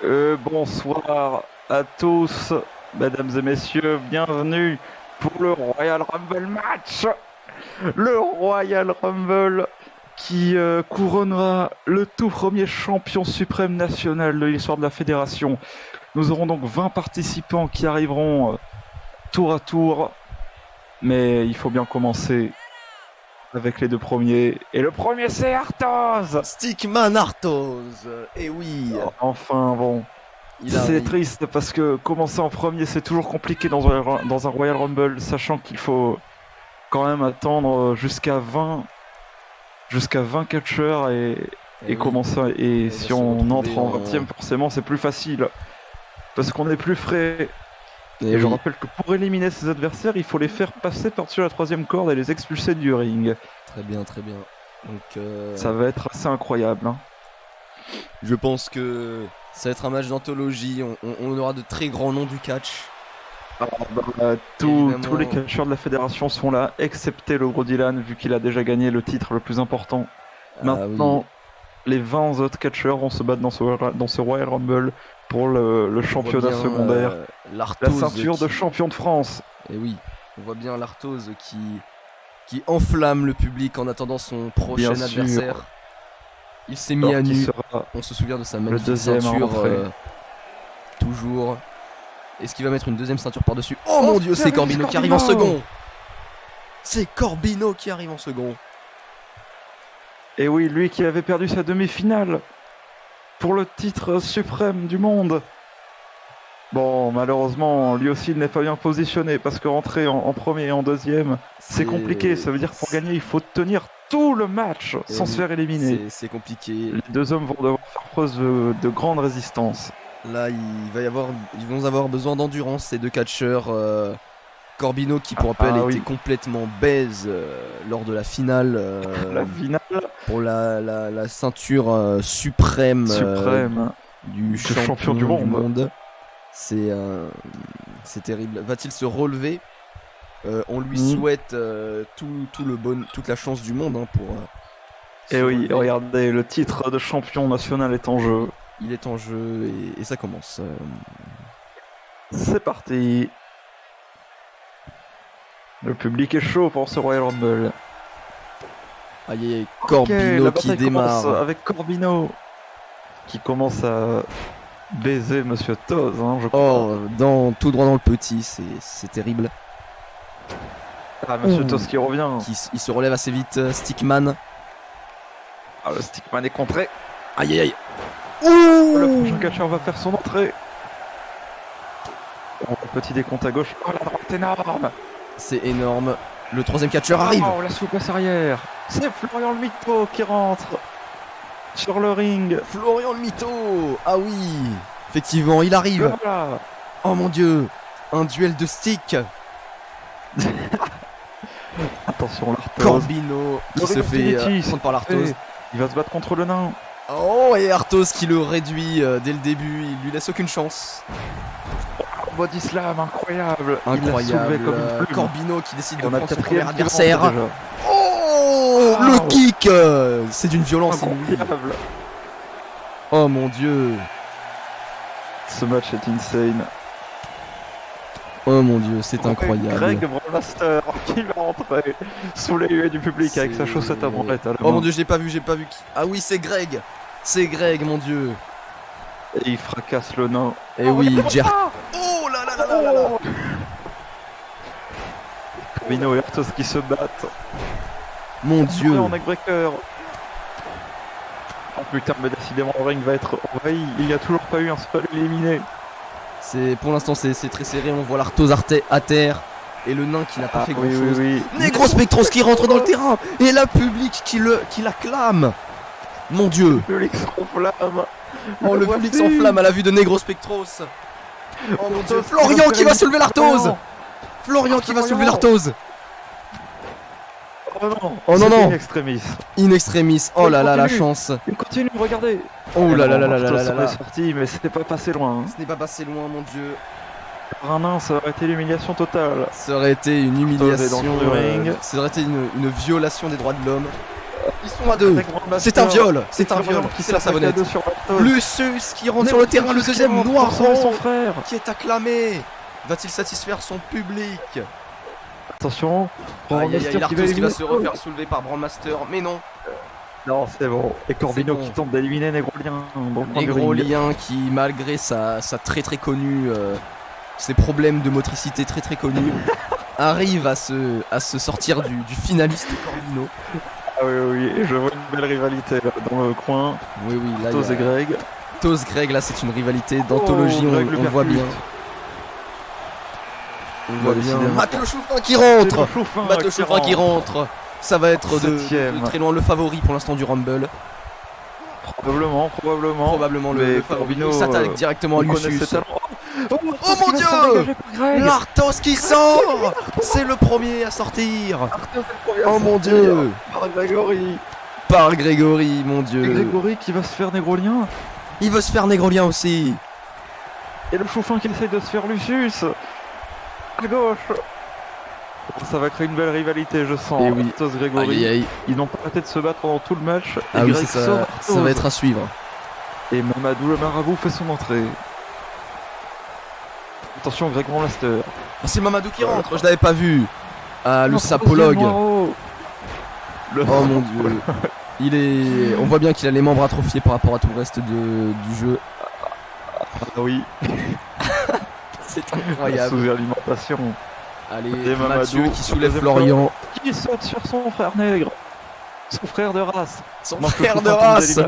Bonsoir à tous, mesdames et messieurs, bienvenue pour le Royal Rumble match. Le Royal Rumble qui couronnera le tout premier champion suprême national de l'histoire de la fédération. Nous aurons donc 20 participants qui arriveront tour à tour, mais il faut bien commencer avec les deux premiers. Et le premier, c'est Artoz. Stickman Artoz. Et oui. Enfin, bon. C'est triste parce que commencer en premier, c'est toujours compliqué dans un Royal Rumble, sachant qu'il faut quand même attendre jusqu'à 20 catcheurs et commencer. Et si on entre en 20ème, forcément, c'est plus facile parce qu'on est plus frais. Et je rappelle que pour éliminer ses adversaires, il faut les faire passer par-dessus la troisième corde et les expulser du ring. Très bien, très bien. Donc, ça va être assez incroyable. Hein. Je pense que ça va être un match d'anthologie. On aura de très grands noms du catch. Tous les catcheurs de la fédération sont là, excepté le gros Dylan, vu qu'il a déjà gagné le titre le plus important. Maintenant, les 20 autres catcheurs vont se battre dans ce Royal Rumble pour le championnat secondaire. La ceinture de champion de France. Et oui, on voit bien l'Artose qui enflamme le public en attendant son prochain adversaire. Il s'est mis à nu. On se souvient de sa magnifique ceinture. Toujours. Est-ce qu'il va mettre une deuxième ceinture par-dessus? Oh mon dieu, c'est Corbino qui arrive en second. C'est Corbino qui arrive en second. Et oui, lui qui avait perdu sa demi-finale pour le titre suprême du monde. Bon, malheureusement, lui aussi il n'est pas bien positionné parce que rentrer en premier et en deuxième, c'est compliqué. Ça veut dire que pour gagner, il faut tenir tout le match sans se faire éliminer. C'est compliqué. Les deux hommes vont devoir faire preuve de grande résistance. Là, ils vont avoir besoin d'endurance, ces deux catcheurs. Corbino qui, pour rappel, était complètement baise lors de la finale. Pour la ceinture suprême du champion du monde. C'est terrible. Va-t-il se relever? On lui souhaite toute la chance du monde pour. Et oui, regardez, le titre de champion national est en jeu. Il est en jeu et ça commence. C'est parti. Le public est chaud pour ce Royal Rumble. Aïe, Corbino qui démarre. Avec Corbino qui commence à baiser Monsieur Toz, hein, je crois. Tout droit dans le petit, c'est terrible. Ah, Monsieur Toz qui revient. Il se relève assez vite, Stickman. Ah, le Stickman est contré. Aïe. Le prochain catcheur va faire son entrée. Petit décompte à gauche. Oh, la droite énorme. C'est énorme. Le troisième catcheur arrive. Oh, la soupasse arrière. C'est Florian le Mytho qui rentre sur le ring. Florian le Mytho. Ah oui. Effectivement, il arrive. Voilà. Oh mon dieu. Un duel de stick. Attention, l'Artose. Corbino qui se fait prendre par l'Artose. Il va se battre contre le nain. Oh, et Artose qui le réduit dès le début. Il lui laisse aucune chance. Body slam, incroyable. Comme Corbino qui décide de prendre son premier adversaire. Le kick. C'est d'une violence incroyable. Oh mon dieu. Ce match est insane. Oh mon dieu, c'est incroyable. Greg Blaster qui va rentrer sous les huées du public avec sa chaussette à branlette. Oh mon dieu, j'ai pas vu. Ah oui, c'est Greg. C'est Greg, mon dieu. Et il fracasse le nain. Et oui, Jer. Oh là là là là là. Corbino et Artos qui se battent. Mon dieu. En neckbreaker. Oh putain, mais décidément le ring va être envahi. Il n'y a toujours pas eu un seul éliminé. Pour l'instant c'est très serré. On voit l'Artos à terre. Et le nain qui n'a pas fait grand chose. Negro Spectros qui rentre dans le terrain. Et la public qui l'acclame. Mon dieu. Le public s'enflamme. Oh, le public s'enflamme à la vue de Negro Spectros. Oh mon dieu. Florian qui va soulever l'Artose. Florian qui va soulever l'Artose. Oh non. In extremis. Oh là là, la chance. Il continue, regardez. Oh là là là là là là là. Sorti, mais c'était pas passé loin. Ce n'est pas passé loin, mon dieu. Par un nain, ça aurait été l'humiliation totale. Ça aurait été une humiliation. Ça aurait été une violation des droits de l'homme. Ils sont à 2. C'est un viol. C'est un viol. Qui C'est la savonnette. sur Lucius qui rentre sur le terrain. Le deuxième noir son frère. qui est acclamé. Va-t-il satisfaire son public? Attention. Arthos qui va se refaire soulever par Brandmaster. Mais non. Non, c'est bon. Et Corbino qui tente d'éliminer Négrolien. Négrolien qui, malgré sa très très connue, ses problèmes de motricité très très connus, arrive à se sortir du finaliste Corbino. Ah oui, et je vois une belle rivalité là, dans le coin. Oui, là. Tos et Greg. Tos Greg, là c'est une rivalité d'anthologie, on voit bien. On voit bien. Matt Le Chouffin qui rentre. Matt Le Chouffin qui rentre. Ça va être de très loin le favori pour l'instant du Rumble. Probablement le favori. Il s'attaque directement à Lucius. Oh mon dieu, l'Arthos qui sort. C'est le premier à sortir. Oh mon dieu. Par Grégory, mon dieu. Et Grégory qui va se faire Négrolien. Il veut se faire Négrolien aussi. Et le Chouffin qui essaye de se faire Lucius. À gauche. Ça va créer une belle rivalité, je sens. Et oui. Arthos, Grégory. Ils n'ont pas arrêté de se battre pendant tout le match. Ah oui, ça va être à suivre. Et Mamadou le marabout fait son entrée. Attention, Greg Brandmaster. C'est Mamadou qui rentre, je l'avais pas vu. Ah, le sapologue. Oh mon dieu. On voit bien qu'il a les membres atrophiés par rapport à tout le reste du jeu. Ah oui. C'est incroyable. Sous-alimentation. Allez, Mathieu qui soulève Florian. Qui saute sur son frère nègre. Son frère de race. Son frère de race.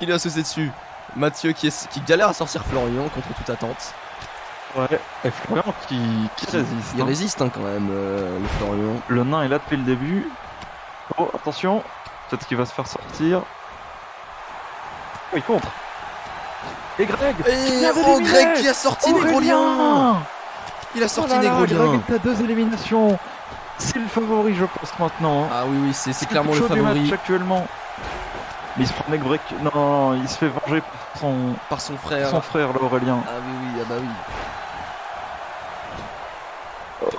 Il est associé dessus. Mathieu qui galère à sortir Florian contre toute attente. Ouais, et Florian qui résiste. Il résiste quand même, le Florian. Le nain est là depuis le début. Oh, attention. Peut-être qu'il va se faire sortir. Oh, il contre. Et Greg. Greg qui a sorti Négrolien. Il a sorti Négrolien. Greg est à 2 éliminations. C'est le favori, je pense, maintenant. Ah oui, c'est clairement le favori. Du match actuellement. Mais il se prend Greg. Non, il se fait venger par son frère. Son frère, l'Aurélien. Ah oui, ah bah oui.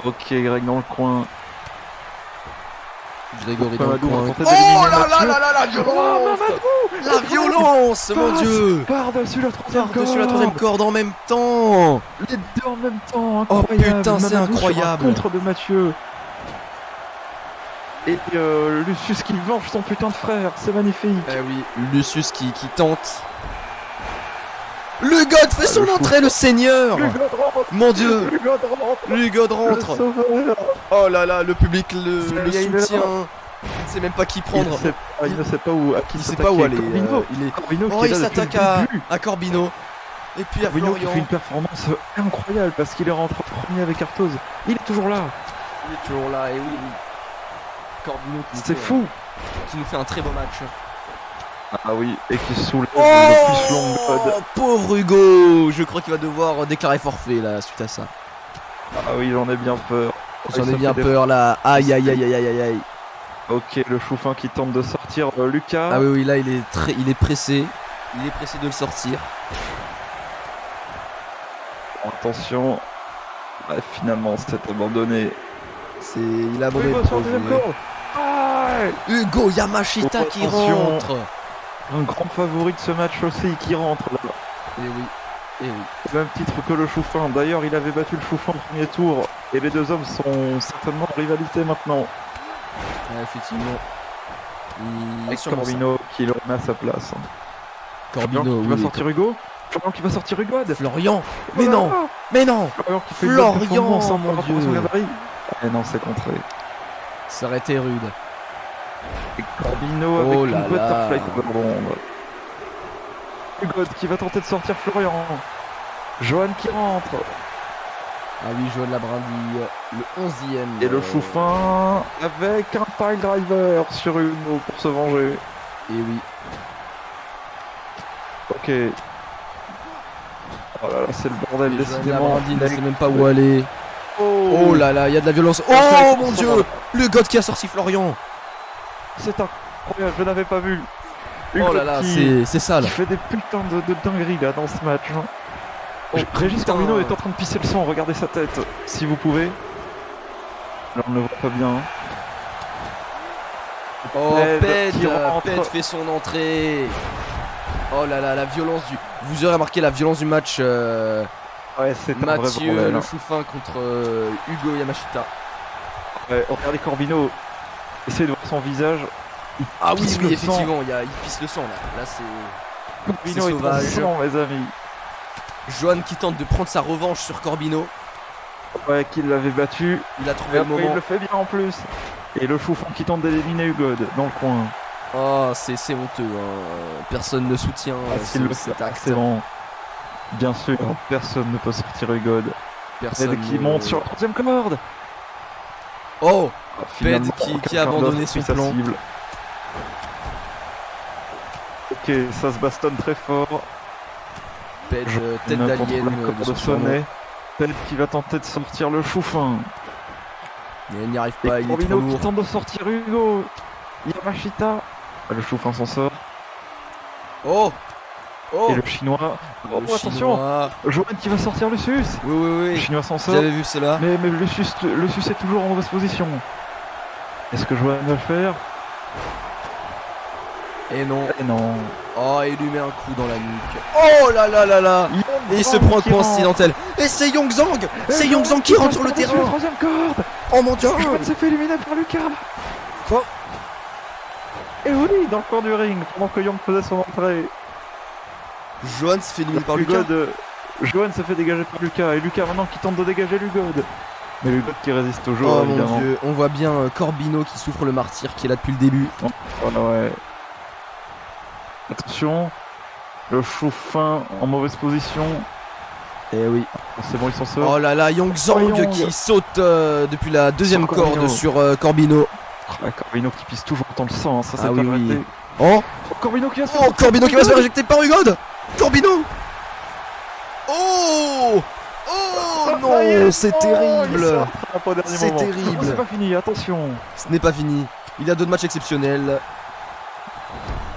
Ok, Greg dans le coin. Grégory dans le coin. Oh la violence. La violence, mon dieu. Par-dessus la troisième corde en même temps. Les deux en même temps, incroyable. Oh putain, c'est incroyable. Contre de Mathieu. Et Lucius qui venge son putain de frère, c'est magnifique. Eh oui, Lucius qui tente. Lugod fait son entrée, le seigneur. Mon dieu. Lugod rentre. Oh là là, le public le soutient. Il ne sait même pas qui prendre. Il ne sait pas où, il sait pas où aller. Il s'attaque à Corbino. Et puis à Corbino Florian. qui fait une performance incroyable parce qu'il est rentré premier avec Arthos. Il est toujours là. Et oui. Corbino c'est fou. Qui nous fait un très beau match. Ah oui, et qui soulève le plus long mode. Pauvre Hugo. Je crois qu'il va devoir déclarer forfait là suite à ça. Ah oui, j'en ai bien peur. J'en ai bien peur là. Aïe. Ok, le Chouffin qui tente de sortir Lucas. Ah oui, là il est pressé. Il est pressé de le sortir. Attention. Ouais, finalement, c'est abandonné. Il a abandonné. Hugo Yamashita qui rentre. Un grand favori de ce match aussi qui rentre là. Et oui. Même titre que le Chouffin. D'ailleurs, il avait battu le Chouffin au premier tour. Et les deux hommes sont certainement en rivalité maintenant. Ouais, effectivement. Avec Corbino qui le remet à sa place. Corbino qui va sortir Hugo. Florian qui va sortir Hugo. Florian. Mais non. Florian qui fait Florian, mon dieu. Eh non, c'est contré. Ça aurait été rude. Et Corbino avec une butterfly coverbomb. Hugo qui va tenter de sortir Florian. Johan qui rentre. Ah oui, Johan Labrindille, le 11e. Et le Chouffin avec un pile driver sur Hugo pour se venger. Et oui. Ok. Oh là là, c'est le bordel, décidément. Johan Labrindille ne sait même pas où aller. Oh là là, il y a de la violence. Oh mon dieu, le God qui a sorti Florian. C'est incroyable, je n'avais pas vu. Oh là là, c'est sale. Il fait des putains de dingueries là dans ce match. Régis Corbino est en train de pisser le sang, regardez sa tête, si vous pouvez. Là on ne le voit pas bien. Oh, qui rentre. Ped fait son entrée. Oh là là, la violence du... Vous aurez remarqué la violence du match. Ouais, c'est un vrai Mathieu bordel. le Chouffin contre Hugo Yamashita. Ouais, regardez Corbino. Essayez de voir son visage. Ah oui, pisse oui, le effectivement, il pisse le sang là. Là, c'est Corbino est sauvage. sang, mes amis. Johan qui tente de prendre sa revanche sur Corbino. Ouais, qu'il l'avait battu. Il a Et trouvé le après, il moment. le fait bien en plus. Et le Chouffin qui tente d'éliminer Hugod dans le coin. Oh, c'est honteux. Hein. Personne ne soutient S'il le fait, cet acte. c'est bon. Bien sûr, personne ne peut sortir Hugod. Personne Ped qui monte sur la troisième corde. Oh, Finalement, qui quelqu'un a abandonné d'autre son pris sa plan. cible. Ok, ça se bastonne très fort. Ped, Je tête ne d'alien contrôle la de corde son de surnom. sonnet. Ped qui va tenter de sortir le Chouffin. Mais il n'y arrive Et pas, il est trop Corbino qui lourd. tente de sortir Hugo. Yamashita. Le Chouffin s'en sort. Oh, oh. Et le Chinois. Oh, Le attention. Chinois. Johan qui va sortir Lucius. Oui, oui, Le oui. Chinois s'en sort. J'avais vu cela. Mais Lucius est toujours en mauvaise position. Est-ce que Johan va le faire? Et non. Eh non. Oh, il lui met un coup dans la nuque. Oh là là là là. Et il se prend un coup accidentel. Et c'est Yongzhang. C'est Yongzhang qui rentre sur le terrain. Troisième corde. Oh mon dieu. Johan s'est fait éliminer par Lucas. Quoi? Et oui, dans le coin du ring, pendant que Young faisait son entrée. Johan se fait éliminer par Lucas. Johan se fait dégager par Lucas. Et Lucas maintenant qui tente de dégager Lugod. Mais Lugod qui résiste toujours, Oh évidemment. mon dieu. On voit bien Corbino qui souffre le martyr, qui est là depuis le début. Voilà, ouais. Attention. Le Chouffin en mauvaise position. Eh oui. C'est bon, il s'en sort. Oh là là, Yongzhang Oh, Young. qui saute depuis la deuxième Sur Corbino. corde sur Corbino. Ah, Corbino qui pisse toujours dans le sang, hein, ça c'est Ah pas oui, oui. raté. Oh, Oh, Corbino qui va se oh, Corbino qui va se faire éjecter par Hugod. Corbino. Oh, oh non, c'est terrible. C'est terrible. Oh, c'est pas fini, attention. Ce n'est pas fini. Il y a d'autres matchs exceptionnels.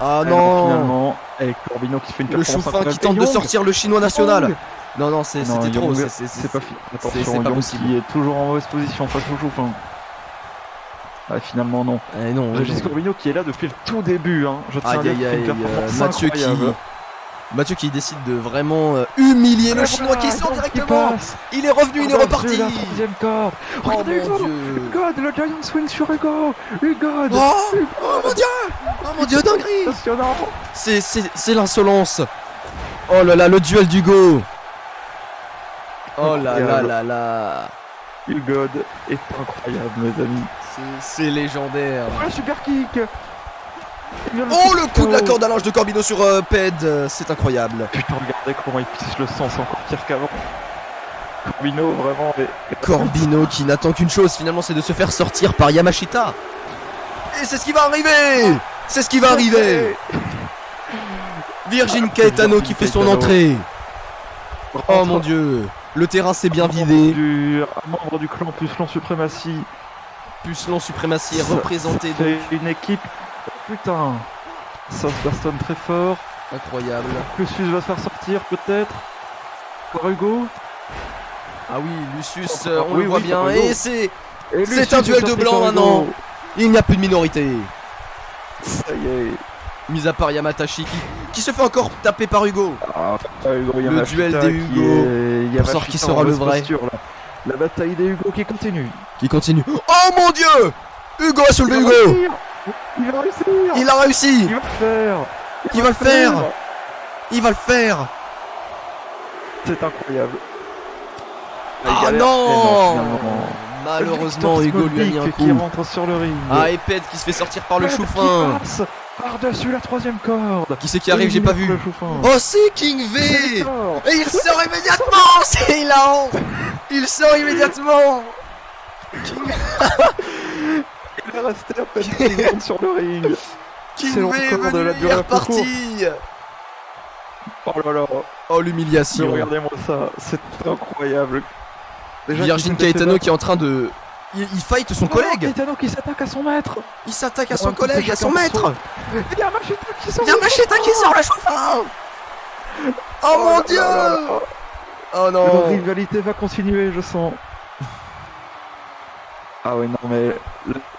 Ah Et non. finalement, avec Corbino qui fait une Le performance Chouffin qui incroyable. tente Et de Young. sortir le chinois national. Young. Non, non, Non, c'était trop. Young, C'est c'est pas fini. c'est Attention, pas Young possible. qui est toujours en mauvaise position face au Chouffin. Ah, finalement non. Eh non. Régis Corbino qui est là depuis le tout début. Hein. Je tiens à Aïe dire aïe qu'il fait aïe. une performance Mathieu incroyable. qui décide de vraiment humilier le Et chinois qui voilà, sort Young directement. passe. Il est revenu, il est Par-dessus reparti. la troisième corde. Oh Regardez mon Hugo. dieu. Hugod, le Giant Swing sur Hugo. Hugod. Oh, oh mon dieu. Oh mon dieu, dinguerie. Impressionnant. C'est l'insolence. Oh là là, le duel d'Hugo. Oh là là là là. Hugod est incroyable, mes amis. C'est légendaire. Oh, le super kick. Oh, le coup de la corde à linge de Corbino sur Ped. C'est incroyable. Putain, regardez comment il pisse le sang, c'est encore pire qu'avant. Corbino, vraiment. Corbino qui n'attend qu'une chose finalement, c'est de se faire sortir par Yamashita. Et c'est ce qui va arriver. C'est ce qui va arriver. Virgin Caetano qui fait son entrée. Oh mon dieu. Le terrain s'est bien vidé. Un membre du clan Pucelon Suprématie. Pucelon Suprématie est représenté. C'est une équipe. Putain. Ça se bastonne très fort. Incroyable. Lucius va se faire sortir peut-être. Par Hugo. Ah oui, Lucius, Oh, on oui, le voit oui, bien. par Hugo. Et c'est Lucius un duel est de sorti blanc par maintenant. Hugo. Il n'y a plus de minorité. Ça y est. Mis à part Yamatashi qui se fait encore taper par Hugo. Ah, Hugo, Le Yamashita duel des Hugo. Pour savoir qui Yamashita sera en le mauvaise vrai. posture, là. La bataille des Hugo qui continue. Qui continue. Oh mon dieu. Hugo a soulevé Il va Hugo. réussir. Il va réussir. Il a réussi. Il va le faire. Il va le faire. Il va le faire. C'est incroyable. Ah galère. non. Et finalement. Malheureusement Victor Hugo lui a mis un Smolnik qui coup. rentre sur le ring. Ah, et Ped qui se fait sortir par le Ped Chouffin. qui passe par-dessus la troisième corde. Qui c'est qui arrive, j'ai pas vu. Le Chouffin. Oh, c'est King V. Victor. Et il sort immédiatement. C'est hilarant. Il sort immédiatement. Il est resté à peine 10 secondes sur le ring. King C'est le V est record de la venu, il durée est la plus courte. reparti. Oh là là. Oh, Mais l'humiliation. regardez-moi ça. C'est incroyable. Déjà, Virgin qu'il s'était Caetano fait qui est en train de... Il fight son battre. Oh, collègue. Caetano qui s'attaque à son maître. Il s'attaque à Ouais, son collègue, à son chacun maître. pour Il y a Machita qui sort. Il y a Macheta qui sort le Chouffin. Oh mon là dieu. là là. Oh La non. rivalité va continuer, je sens. Ah ouais, non, mais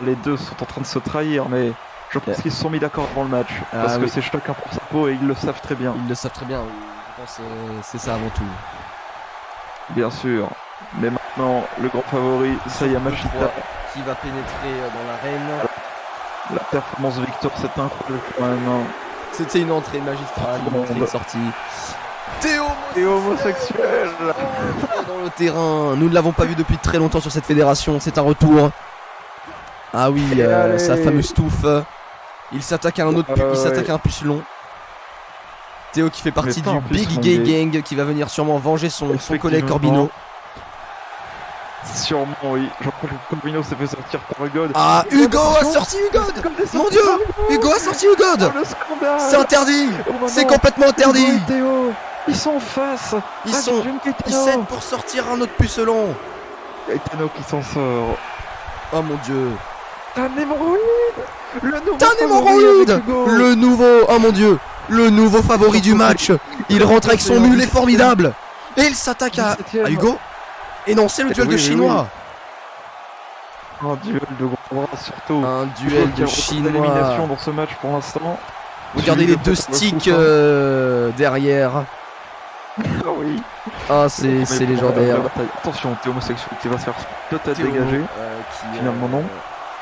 les deux sont en train de se trahir, mais Je pense qu'ils se sont mis d'accord avant le match. Parce que c'est chacun pour sa peau et ils le savent très bien. Ils le savent très bien, oui. Je pense que c'est ça avant tout. Bien sûr. Mais maintenant, le grand favori, c'est Yamashita. Qui va pénétrer dans l'arène. La performance Victor, c'est incroyable quand même. C'était une entrée magistrale, une entrée de sortie. Théo homosexuel dans le terrain. Nous ne l'avons pas vu depuis très longtemps sur cette fédération. C'est un retour. Ah oui, sa fameuse touffe. Il s'attaque à un autre, il s'attaque à un pucelon. Théo qui fait partie du Big Gay Gang qui va venir sûrement venger son collègue Corbino. Sûrement, oui. Je crois que Corbino s'est fait sortir par Hugo. Ah, Hugo a sorti Hugo. Mon Dieu, Hugo a sorti Hugo. C'est interdit. C'est complètement interdit. Théo, ils sont en face. Ils s'aident pour sortir un autre pucelon. Gaetano qui s'en sort. Oh mon Dieu. T'as un hémorroïde. Le nouveau, oh mon Dieu, le nouveau favori du match. Il rentre avec son mulet formidable. Et il s'attaque à Hugo. Et non, c'est le duel de Chinois. Un duel de gros bras surtout. Un duel de Chinois. Élimination dans ce match pour l'instant. Regardez les deux sticks derrière. Ah oui. Ah, c'est légendaire. Attention, t'es homosexuel qui va se faire peut-être dégager. Finalement non.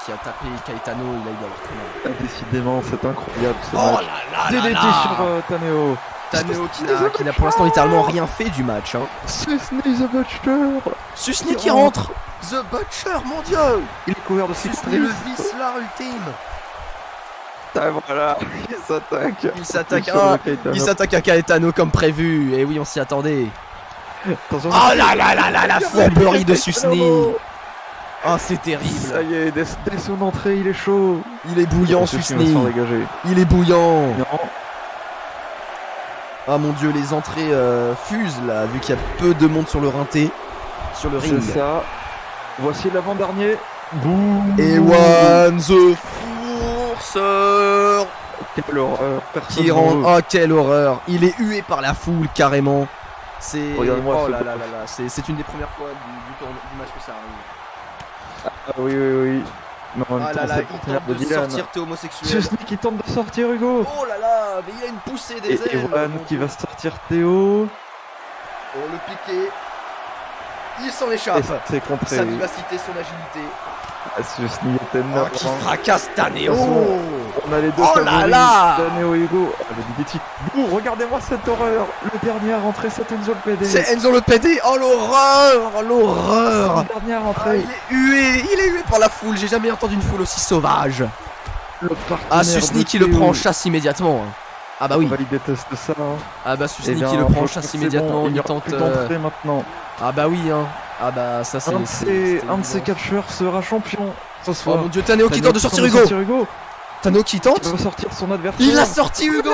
Qui a tapé Caetano, il a eu d'avoir très mal. Décidément, c'est incroyable ce match. Oh là là. DDT sur Taneo. Taneo qui n'a pour l'instant littéralement rien fait du match. Susney the Butcher. Susney qui rentre. The Butcher, mon Dieu. Il est couvert de cicatrices. Le Vislar ultime. Ah voilà, il s'attaque à Caetano comme prévu. Et oui, on s'y attendait. Oh là là là là, la fourberie de Susney. Ah, c'est terrible. Ça y est, dès son entrée, il est chaud. Il est bouillant, Susney. Il est bouillant. Non. Ah mon Dieu, les entrées fusent là, vu qu'il y a peu de monde sur le rinté, sur le ring. C'est ça. Voici l'avant-dernier. Boum. Ewan the Forcer. Quelle horreur. Qui rentre. Oh, quelle horreur. Il est hué par la foule carrément. C'est. Oh là là là là. C'est une des premières fois du match que ça arrive. Ah oui, oui, oui. Mais en même temps, là, il tente de sortir, t'es homosexuel. Susney qui tente de sortir Hugo. Oh là là, mais il y a une poussée des ailes. Et Ewan qui va sortir Théo. Oh, le piqué. Il s'en échappe. C'est contré. Sa vivacité, son agilité. Susney était énorme. Qui fracasse Taneo. On a les deux. Oh là là. Taneo et Hugo. Regardez-moi cette horreur. Le dernier à rentrer, c'est Enzo le PD. C'est Enzo le PD. Oh l'horreur. L'horreur. Le dernier à rentrer. Il est hué par la foule. J'ai jamais entendu une foule aussi sauvage. Ah, Susney qui le prend en chasse immédiatement. Ah bah oui. Il déteste ça. Ah bah Susney qui le prend en chasse immédiatement. Il tente d'entrer maintenant. Ah bah oui hein. Ah bah ça c'est un de ces catcheurs sera champion ce soir. Oh mon Dieu, Taneo qui tente de sortir Hugo. Taneo qui tente. Il va sortir son adversaire. Il a sorti Hugo.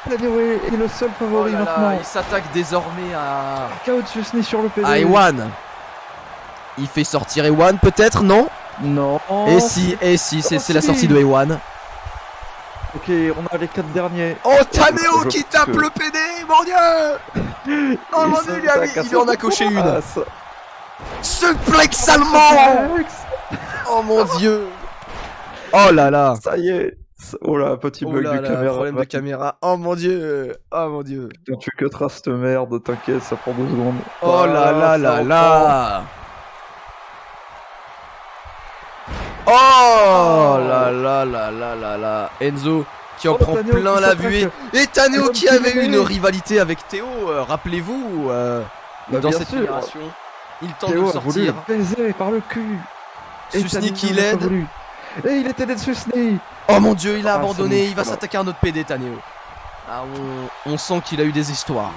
Taneo est le seul favori maintenant. Il s'attaque désormais à KO de Susney sur le PD. À Ewan. Il fait sortir Ewan peut-être, non? Non. Et si, c'est la sortie de Ewan. Ok, on a les 4 derniers. Oh, Taneo qui tape le PD, mon Dieu. Oh mon Dieu, il en a coché une. Suplex allemand. Oh mon Dieu. Oh là là. Ça y est. Oh là, petit bug de caméra. Problème de caméra. Oh mon Dieu. Oh mon Dieu. Tu cutteras cette merde, t'inquiète, ça prend 2 secondes. Oh là là là là. Oh là là là là là là. Enzo qui en prend plein la vue. Et Taneo qui avait une rivalité avec Théo, rappelez-vous, dans cette fédération. Il tente de sortir. Baisé par le cul. Susney qui l'aide. Et il était aidé de Susney. Oh mon Dieu, il a abandonné. Il va s'attaquer à un autre PD, Taneo. Ah, on sent qu'il a eu des histoires.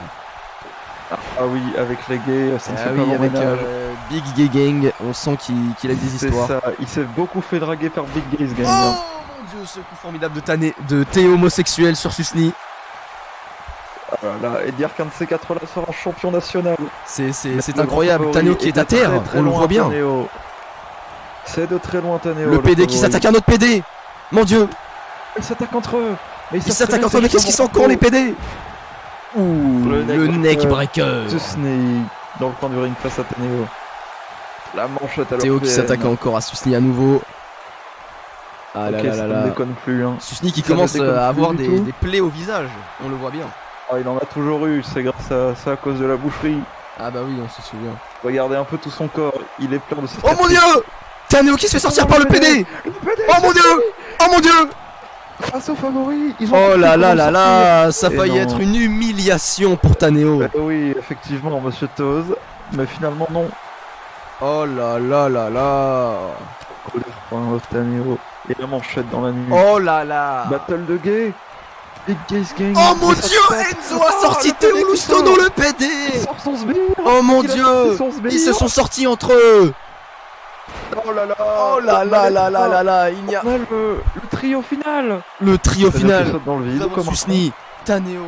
Ah oui, avec les gays, ça ne fait pas avec Big Gay Gang, on sent qu'il a des histoires. C'est ça, il s'est beaucoup fait draguer par Big Gay ce gang. Oh mon Dieu, ce coup formidable de Théo homosexuel sur Susney. Voilà, et dire qu'un de ces 4 là sera champion national. C'est incroyable, Taneo qui est à terre, on le voit bien. C'est de très loin Taneo. Le PD qui s'attaque à un autre PD. Mon Dieu. Ils s'attaquent entre eux. Ils s'attaquent entre eux, mais qu'est-ce qu'ils sont cons les PD. Ouh, le neck breaker. Susney dans le coin du ring face à Taneo. La manchette à Théo qui s'attaque encore à Susney à nouveau. Ah ok, là là ça là ne là. déconne plus. Hein. Susni qui Ça commence ne déconne à plus avoir du tout. des plaies au visage, on le voit bien. Ah, il en a toujours eu, c'est grâce à ça à cause de la boucherie. Ah bah oui, on se souvient. Regardez un peu tout son corps, il est plein de Oh mon dieu! Taneo qui se fait sortir par le PD! Oh mon dieu! Oh mon dieu! Face aux favoris, ils ont Oh là compris là comment là sortir. là! Ça a Et failli non. être une humiliation pour Taneo. Oui, effectivement, monsieur Toz, mais finalement non. Oh là là là là! Coup de frein, Taneo. Et la manchette dans la nuit. Oh là là! Battle de gay. Big Gays Gang. Oh mon Et ça dieu! se passe. Enzo a sorti le PD Théo qui Loustono sort. le Il PD! sort son sbire. Oh mon Il a dieu! sorti son sbire. Ils se sont sortis entre eux! Oh là là. Oh là là là là là là! Il y a On a le trio final. le trio Taneo qui final! saute dans le vide. Bravo comme un Susni, Taneo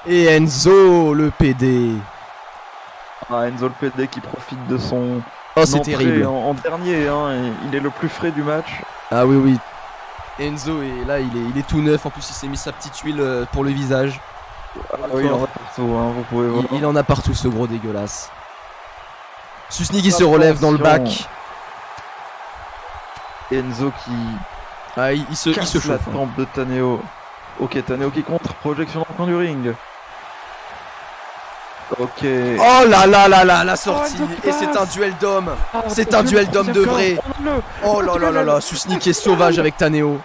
et Enzo le PD. Ah, Enzo le PD qui profite de son Oh c'est entrée terrible. en dernier. Hein, et il est le plus frais du match. Ah oui oui. Enzo est là, il est tout neuf. En plus il s'est mis sa petite huile pour le visage. Ah oui, il en a partout. Hein, vous pouvez voir. Il en a partout ce gros dégueulasse. Susni qui se relève dans le bac. Enzo qui Ah il se casse la chauffe. Hein. tempe de Taneo. Ok, Taneo qui contre, projection dans le coin du ring. Ok. Oh là là là là la sortie. Enzo qui Et c'est un passe. duel d'hommes. Ah, C'est un duel d'hommes de vrai. On a-le. Oh là là là là. Susni qui est sauvage avec Taneo.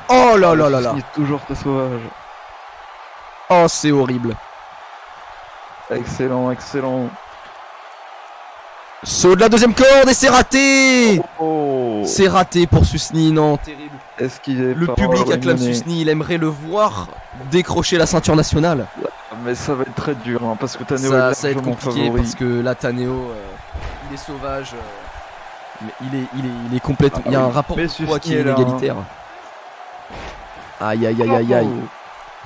Oh là là là là. Il est toujours très sauvage. Oh c'est horrible. Excellent, excellent. Saut de la deuxième corde et c'est raté. Oh. C'est raté pour Susni, non, terrible. Est-ce qu'il est Le pas public acclame remanié? Susni, il aimerait le voir décrocher la ceinture nationale. Mais ça va être très dur hein, parce que Taneo Ça, est ça va être largement compliqué favori. parce que là, Taneo, il est sauvage. Mais il est complètement. Il y a oui. un rapport Mais de poids qui est Susni est là, inégalitaire. Aïe aïe aïe aïe aïe.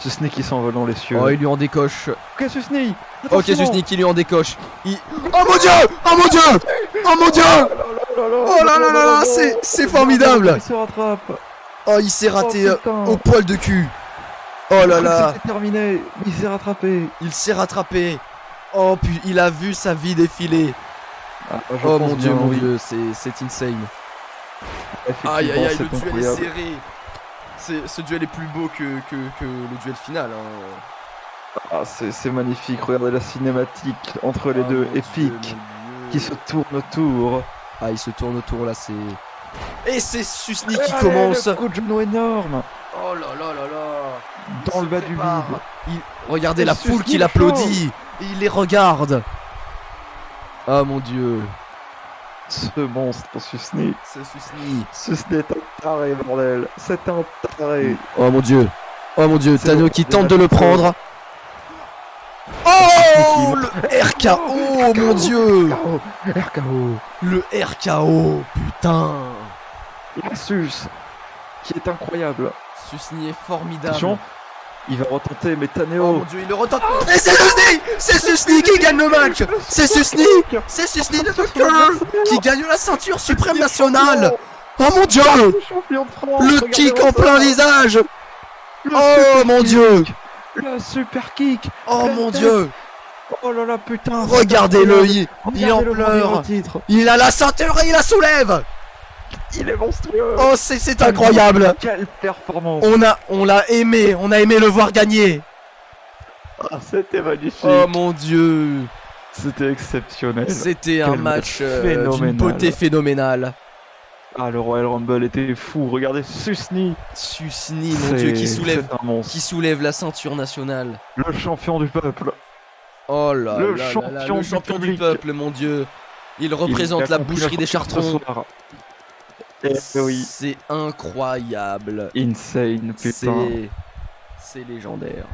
Susni qui s'envole dans les cieux. Oh, il lui en décoche. Ok, Susni. Ok, Susni qui lui en décoche. Oh mon dieu! Oh mon dieu! Oh mon dieu! Oh là là là là, c'est formidable! Il se rattrape. Oh, il s'est raté Oh, putain. au poil de cul. Oh là là! C'est terminé. Il s'est rattrapé. Il s'est rattrapé. Oh puis il a vu sa vie défiler. Ah, je Oh pense mon dieu, bien, mon oui. dieu, c'est insane. Effectivement, Aïe aïe aïe, c'est le duel est incroyable. serré. Ce duel est plus beau que le duel final. Hein. Ah, c'est magnifique. Regardez la cinématique entre les Ah, deux, mon Dieu, épique, mon Dieu. qui se tournent autour. Ah, il se tourne autour là, c'est. Et c'est Susni qui Allez, commence. le coup de genou énorme Oh là là là là. dans le bas du prépare. vide. Regardez Et la Susni foule qui chaud. l'applaudit. Et il les regarde. Ah mon dieu. Ce monstre, Susni. C'est Susni. Susni est un taré, bordel. C'est un taré. Oh mon dieu. Oh mon dieu. C'est Tano bon, qui déjà tente de le tout prendre. Oh le RKO mon dieu. RKO. Le RKO. Putain. Sus, qui est incroyable. Susni est formidable. Attention, il va retenter, mais Oh Taneo. mon dieu, il le retente. Et c'est Susni. C'est Susni qui gagne le match. C'est Susni. C'est Susni le vainqueur qui gagne la ceinture suprême nationale. Oh mon dieu. Le champion de France. Le regardez kick ça. en plein visage. Le Oh super mon kick. dieu. Le super kick. Oh Pleine mon tête. dieu. Oh là là, putain. Regardez-le, il en Regardez-le brandir pleure. au titre. Il a la ceinture et il la soulève. Il est monstrueux. Oh c'est incroyable. Quelle performance. On l'a aimé, on a aimé le voir gagner. Ah, c'était magnifique. Oh mon dieu. C'était exceptionnel. C'était un Quel match match d'une phénoménal. beauté phénoménale. Ah, le Royal Rumble était fou. Regardez Susni. Susni, mon dieu, C'est un monstre. qui soulève la ceinture nationale. Le champion du peuple. Oh là Le là là là, champion le du champion du public. peuple, mon dieu. Il Il représente a la conclu boucherie des ce Chartrons. soir. Eh oui. C'est incroyable. Insane, putain. C'est légendaire.